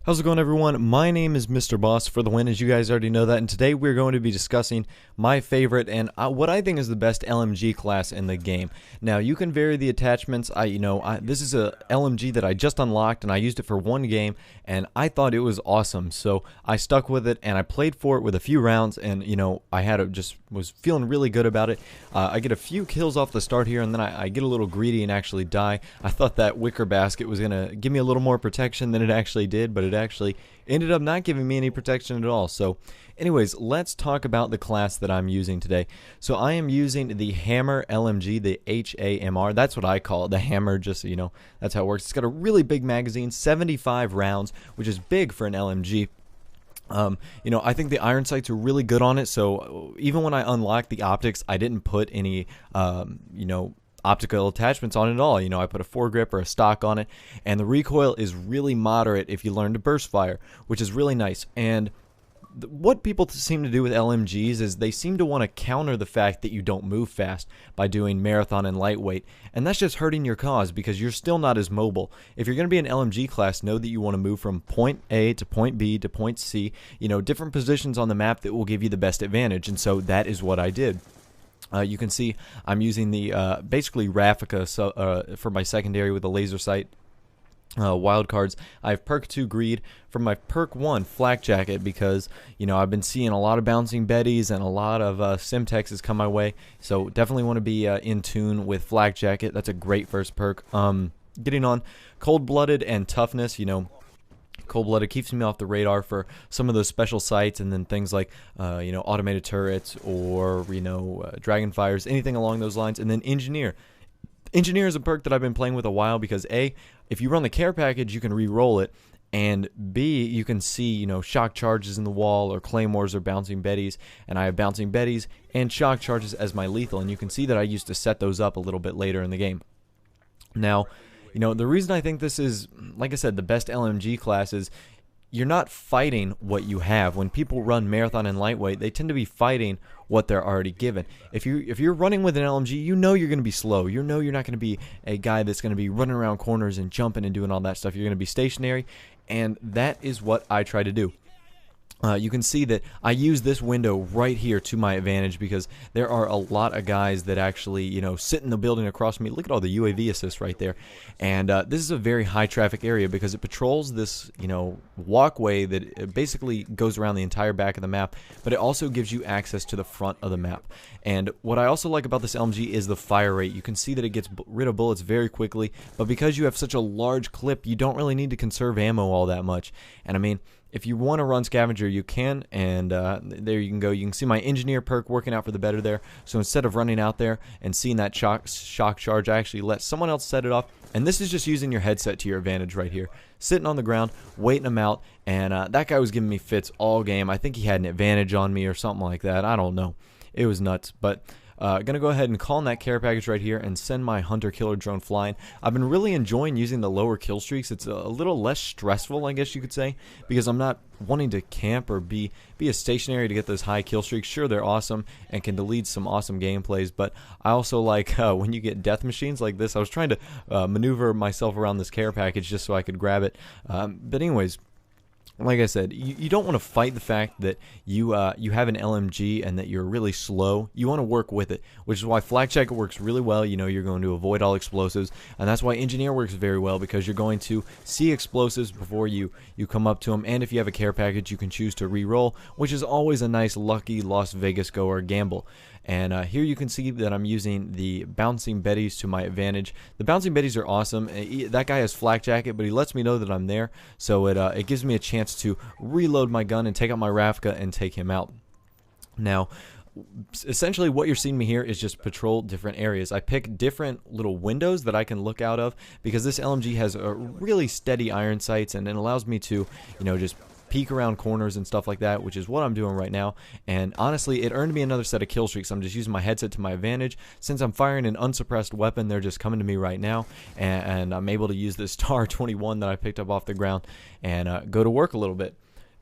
How's it going, everyone? My name is Mr. Boss for the win, as you guys already know that, and today we're going to be discussing my favorite and what I think is the best LMG class in the game. Now, you can vary the attachments. This is a LMG that I just unlocked, and I used it for one game, and I thought it was awesome, so I stuck with it, and I played for it with a few rounds, and was feeling really good about it. I get a few kills off the start here, and then I get a little greedy and actually die. I thought that wicker basket was gonna give me a little more protection than it actually did, but it actually ended up not giving me any protection at all. So anyways, let's talk about the class that I'm using today. So I am using the Hammer LMG, the HAMR. That's what I call it, the Hammer, just so you know. That's how it works. It's got a really big magazine, 75 rounds, which is big for an LMG. I think the iron sights are really good on it, so even when I unlocked the optics, I didn't put any, optical attachments on it at all. I put a foregrip or a stock on it, and the recoil is really moderate if you learn to burst fire, which is really nice. And what people seem to do with LMGs is they seem to want to counter the fact that you don't move fast by doing marathon and lightweight, and that's just hurting your cause because you're still not as mobile. If you're going to be an LMG class, know that you want to move from point A to point B to point C, different positions on the map that will give you the best advantage, and so that is what I did. You can see I'm using the basically Raffica for my secondary with a laser sight. Wild cards. I have perk 2 greed for my perk 1 flak jacket because I've been seeing a lot of bouncing betties and a lot of simtexes come my way, so definitely want to be in tune with flak jacket. That's a great first perk. Getting on cold-blooded and toughness. Cold-blooded keeps me off the radar for some of those special sights, and then things like automated turrets or dragon fires, anything along those lines. And then engineer. Engineer is a perk that I've been playing with a while because A, if you run the care package, you can re-roll it, and B, you can see shock charges in the wall or claymores or bouncing betties, and I have bouncing betties and shock charges as my lethal, and you can see that I used to set those up a little bit later in the game. Now, the reason I think this is, like I said, the best LMG class is you're not fighting what you have. When people run marathon and lightweight, they tend to be fighting what they're already given. If you're running with an LMG, you're going to be slow. You're not going to be a guy that's going to be running around corners and jumping and doing all that stuff. You're going to be stationary, and that is what I try to do. You can see that I use this window right here to my advantage because there are a lot of guys that actually, sit in the building across from me. Look at all the UAV assists right there. And this is a very high traffic area because it patrols this, walkway that basically goes around the entire back of the map, but it also gives you access to the front of the map. And what I also like about this LMG is the fire rate. You can see that it gets rid of bullets very quickly, but because you have such a large clip, you don't really need to conserve ammo all that much. And I mean, if you want to run scavenger, you can, and there you can go. You can see my engineer perk working out for the better there. So instead of running out there and seeing that shock charge, I actually let someone else set it off. And this is just using your headset to your advantage right here. Sitting on the ground, waiting him out, and that guy was giving me fits all game. I think he had an advantage on me or something like that. I don't know. It was nuts, but gonna go ahead and call in that care package right here and send my hunter killer drone flying. I've been really enjoying using the lower kill streaks. It's a little less stressful, I guess you could say, because I'm not wanting to camp or be a stationary to get those high kill streaks. Sure, they're awesome and can delete some awesome gameplays, but I also like when you get death machines like this. I was trying to maneuver myself around this care package just so I could grab it, but anyways, like I said, you don't want to fight the fact that you have an LMG and that you're really slow. You want to work with it, which is why flak jacket works really well. You're going to avoid all explosives, and that's why engineer works very well because you're going to see explosives before you come up to them. And if you have a care package, you can choose to re-roll, which is always a nice lucky Las Vegas goer gamble. And here you can see that I'm using the bouncing betties to my advantage. The bouncing betties are awesome. That guy has flak jacket, but he lets me know that I'm there, so it gives me a chance to reload my gun and take out my Raffica and take him out. Now, essentially what you're seeing me here is just patrol different areas. I pick different little windows that I can look out of because this LMG has a really steady iron sights, and it allows me to just peek around corners and stuff like that, which is what I'm doing right now. And honestly, it earned me another set of kill streaks. I'm just using my headset to my advantage. Since I'm firing an unsuppressed weapon, they're just coming to me right now, and I'm able to use this TAR 21 that I picked up off the ground and go to work a little bit.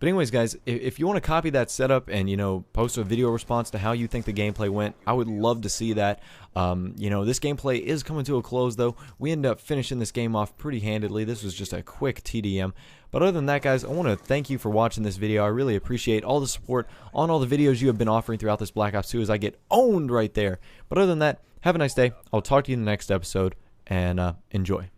But anyways, guys, if you want to copy that setup and, post a video response to how you think the gameplay went, I would love to see that. This gameplay is coming to a close, though. We ended up finishing this game off pretty handedly. This was just a quick TDM. But other than that, guys, I want to thank you for watching this video. I really appreciate all the support on all the videos you have been offering throughout this Black Ops 2 as I get owned right there. But other than that, have a nice day. I'll talk to you in the next episode, and enjoy.